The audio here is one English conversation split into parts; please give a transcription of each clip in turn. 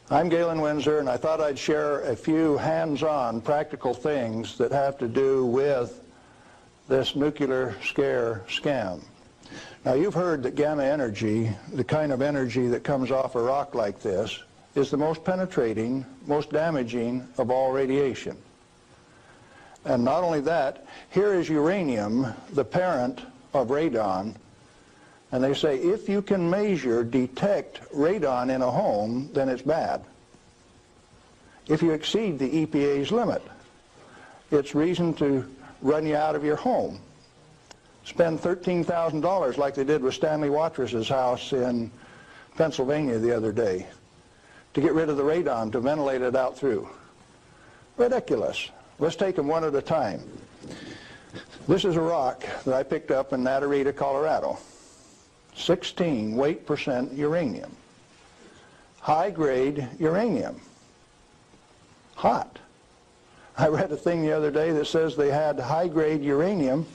I'm Galen Winsorغالن, and I thought I'd share a few hands-on practical things that have to do with this nuclear scare scam. Now, you've heard that gamma energy, the kind of energy that comes off a rock like this, is the most penetrating, most damaging of all radiation. And not only that, here is uranium, the parent of radon, and they say if you can measure, detect radon in a home, then it's bad. If you exceed the EPA's limit, it's reason to run you out of your home. Spend $13,000 like they did with Stanley Watrous' house in Pennsylvania the other day to get rid of the radon, to ventilate it out through. Ridiculous. Let's take them one at a time. This is a rock that I picked up in Natarita, Colorado. 16 weight % uranium. High-grade uranium. Hot. I read a thing the other day that says they had high-grade uranium,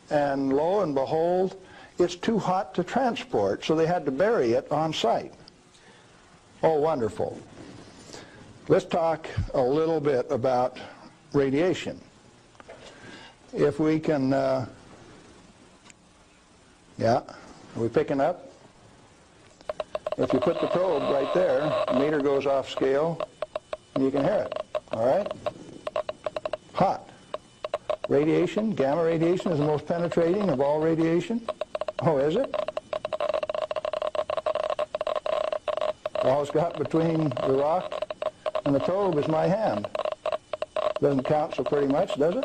and lo and behold, it's too hot to transport, so they had to bury it on site. Oh, wonderful. Let's talk a little bit about radiation. If we can, yeah. Are we picking up? If you put the probe right there, the meter goes off scale, and you can hear it, all right? Hot. Radiation, gamma radiation, is the most penetrating of all radiation. Oh, is it? All it's got between the rock and the probe is my hand. Doesn't count so pretty much, does it?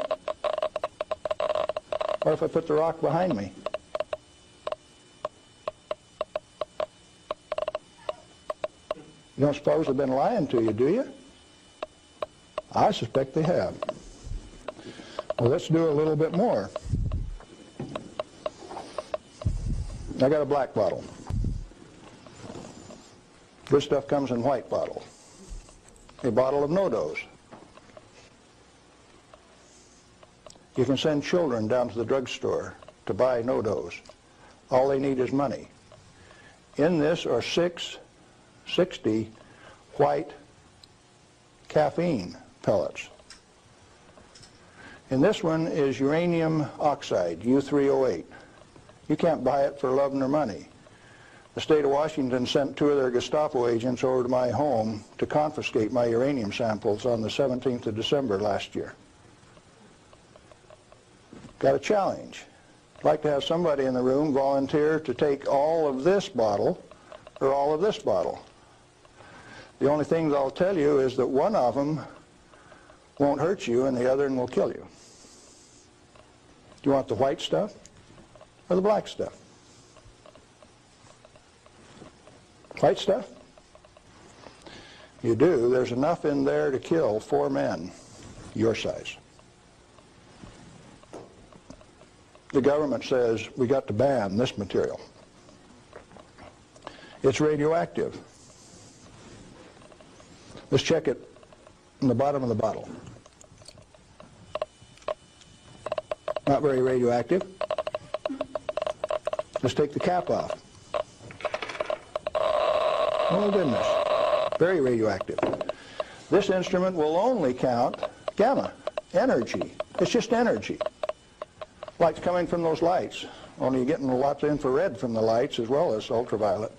What if I put the rock behind me? You don't suppose they've been lying to you, do you? I suspect they have. Well, let's do a little bit more. I got a black bottle. Good stuff comes in white bottle. A bottle of no-dose. You can send children down to the drugstore to buy no-dose. All they need is money. In this are 60 white caffeine pellets. And this one is uranium oxide, U3O8. You can't buy it for love nor money. The state of Washington sent 2 of their Gestapo agents over to my home to confiscate my uranium samples on the 17th of December last year. Got a challenge. I'd like to have somebody in the room volunteer to take all of this bottle or all of this bottle. The only thing that I'll tell you is that one of them won't hurt you and the other one will kill you. Do you want the white stuff or the black stuff? White stuff? You do. There's enough in there to kill 4 men your size. The government says we got to ban this material. It's radioactive. Let's check it in the bottom of the bottle. Not very radioactive. Let's take the cap off. Oh goodness, very radioactive. This instrument will only count gamma, energy. It's just energy. Light's coming from those lights, only you're getting lots of infrared from the lights as well as ultraviolet.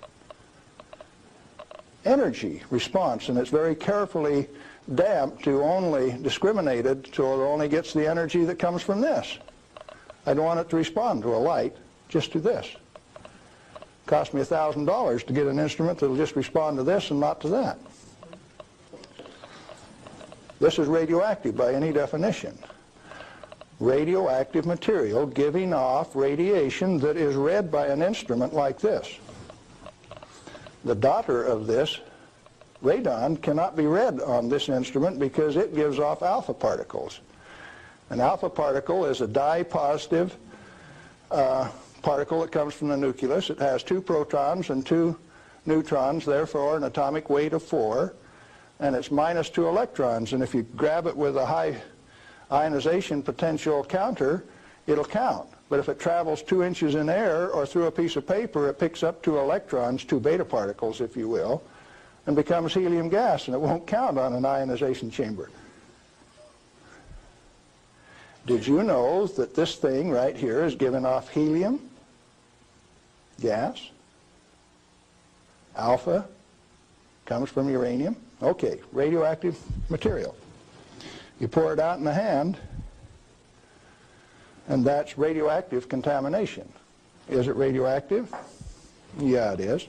Energy response, and it's very carefully damped to only discriminated so it only gets the energy that comes from this. I don't want it to respond to a light, just to this. Cost me $1,000 to get an instrument that will just respond to this and not to that. This is radioactive by any definition. Radioactive material giving off radiation that is read by an instrument like this. The daughter of this, radon, cannot be read on this instrument because it gives off alpha particles. An alpha particle is a dye-positive particle that comes from the nucleus. It has 2 protons and 2 neutrons, therefore an atomic weight of 4, and it's minus 2 electrons. And if you grab it with a high ionization potential counter, it'll count. But if it travels 2 inches in air or through a piece of paper, it picks up 2 electrons, 2 beta particles, if you will, and becomes helium gas, and it won't count on an ionization chamber. Did you know that this thing right here is giving off helium gas? Alpha comes from uranium. Okay, radioactive material. You pour it out in the hand, and that's radioactive contamination. Is it radioactive? Yeah, it is.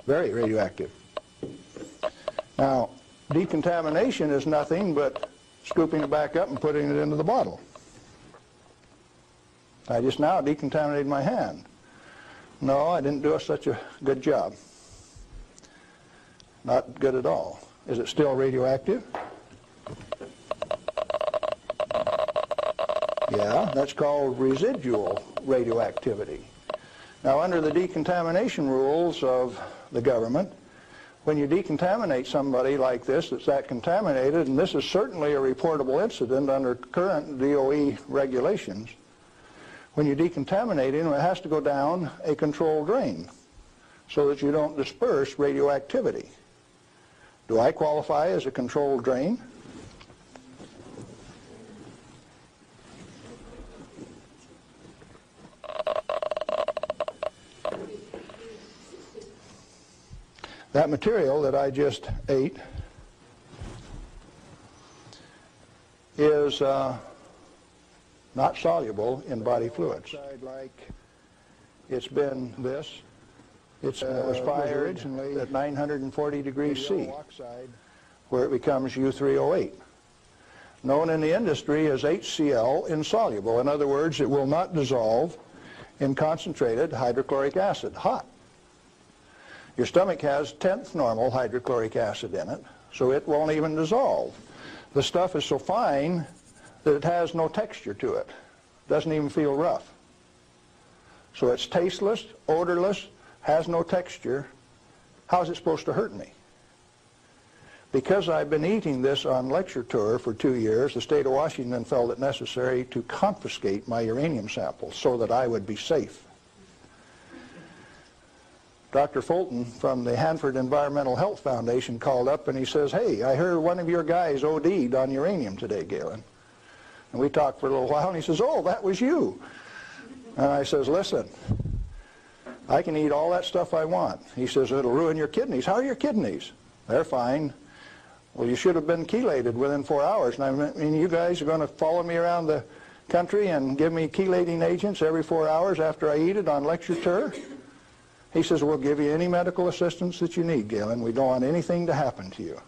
Very radioactive. Now, decontamination is nothing but scooping it back up and putting it into the bottle. I just now decontaminated my hand. No, I didn't do such a good job. Not good at all. Is it still radioactive? Yeah, that's called residual radioactivity. Now, under the decontamination rules of the government, when you decontaminate somebody like this that's that contaminated, and this is certainly a reportable incident under current DOE regulations, when you decontaminate him, it has to go down a controlled drain so that you don't disperse radioactivity. Do I qualify as a controlled drain? That material that I just ate is not soluble in body fluids. Like it's been this. It was fired originally at 940 degrees C, where it becomes U3O8, known in the industry as HCl insoluble. In other words, it will not dissolve in concentrated hydrochloric acid, hot. Your stomach has 10th normal hydrochloric acid in it, so it won't even dissolve. The stuff is so fine that it has no texture to it. Doesn't even feel rough. So it's tasteless, odorless, has no texture. How's it supposed to hurt me? Because I've been eating this on lecture tour for 2 years, the state of Washington felt it necessary to confiscate my uranium samples so that I would be safe. Dr. Fulton from the Hanford Environmental Health Foundation called up and he says, "Hey, I heard one of your guys OD'd on uranium today, Galen." And we talked for a little while and he says, "Oh, that was you." And I says, "Listen, I can eat all that stuff I want." He says, "It'll ruin your kidneys." "How are your kidneys?" "They're fine." "Well, you should have been chelated within 4 hours. And I mean, you guys are going to follow me around the country and give me chelating agents every 4 hours after I eat it on lecture tour?" He says, "We'll give you any medical assistance that you need, Galen. We don't want anything to happen to you."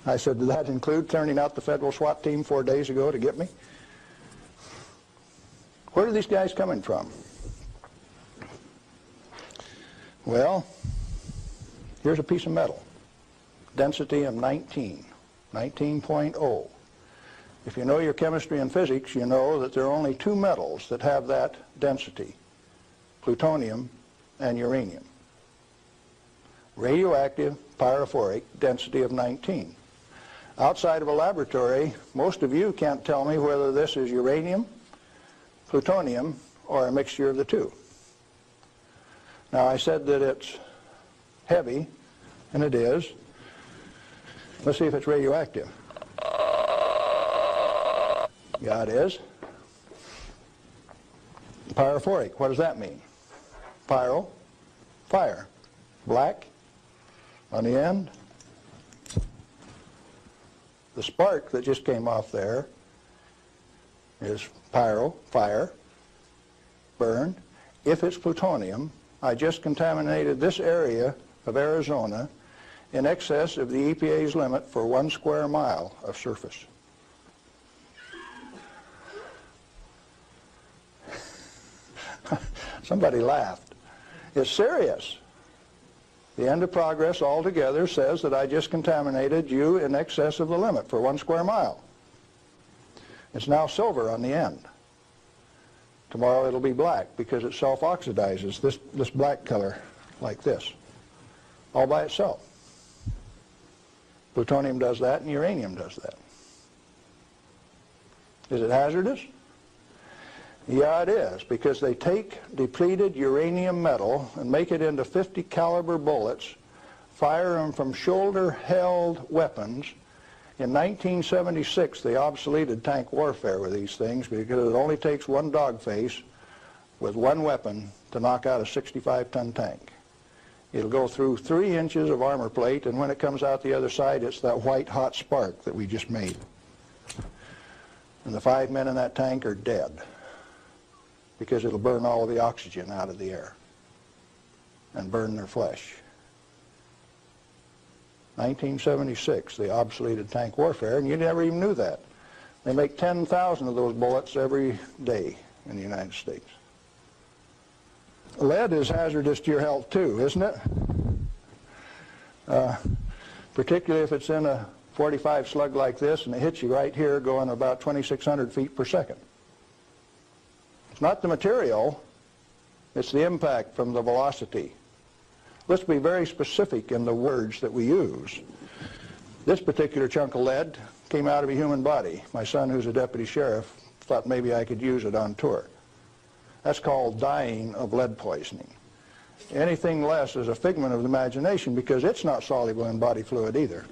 I said, "Did that include turning out the federal SWAT team 4 days ago to get me?" Where are these guys coming from? Well, here's a piece of metal. Density of 19.0. If you know your chemistry and physics, you know that there are only 2 metals that have that density: plutonium and uranium. Radioactive, pyrophoric, density of 19. Outside of a laboratory, most of you can't tell me whether this is uranium, plutonium, or a mixture of the two. Now, I said that it's heavy, and it is. Let's see if it's radioactive. Yeah, it is. Pyrophoric, what does that mean? Pyro, fire. Black on the end. The spark that just came off there is pyro, fire, burned. If it's plutonium, I just contaminated this area of Arizona in excess of the EPA's limit for 1 square mile of surface. Somebody laughed. It's serious. The end of progress altogether says that I just contaminated you in excess of the limit for 1 square mile. It's now silver on the end. Tomorrow it'll be black because it self-oxidizes, this black color like this, all by itself. Plutonium does that and uranium does that. Is it hazardous? Yeah, it is, because they take depleted uranium metal and make it into 50 caliber bullets, fire them from shoulder-held weapons. In 1976, they obsoleted tank warfare with these things because it only takes one dog face with one weapon to knock out a 65-ton tank. It'll go through 3 inches of armor plate, and when it comes out the other side, it's that white hot spark that we just made. And the 5 men in that tank are dead, because it'll burn all of the oxygen out of the air and burn their flesh. 1976, they obsoleted tank warfare, and you never even knew that. They make 10,000 of those bullets every day in the United States. Lead is hazardous to your health too, isn't it? Particularly if it's in a 45 slug like this and it hits you right here going about 2,600 feet per second. It's not the material, it's the impact from the velocity. Let's be very specific in the words that we use. This particular chunk of lead came out of a human body. My son, who's a deputy sheriff, thought maybe I could use it on tour. That's called dying of lead poisoning. Anything less is a figment of the imagination because it's not soluble in body fluid either.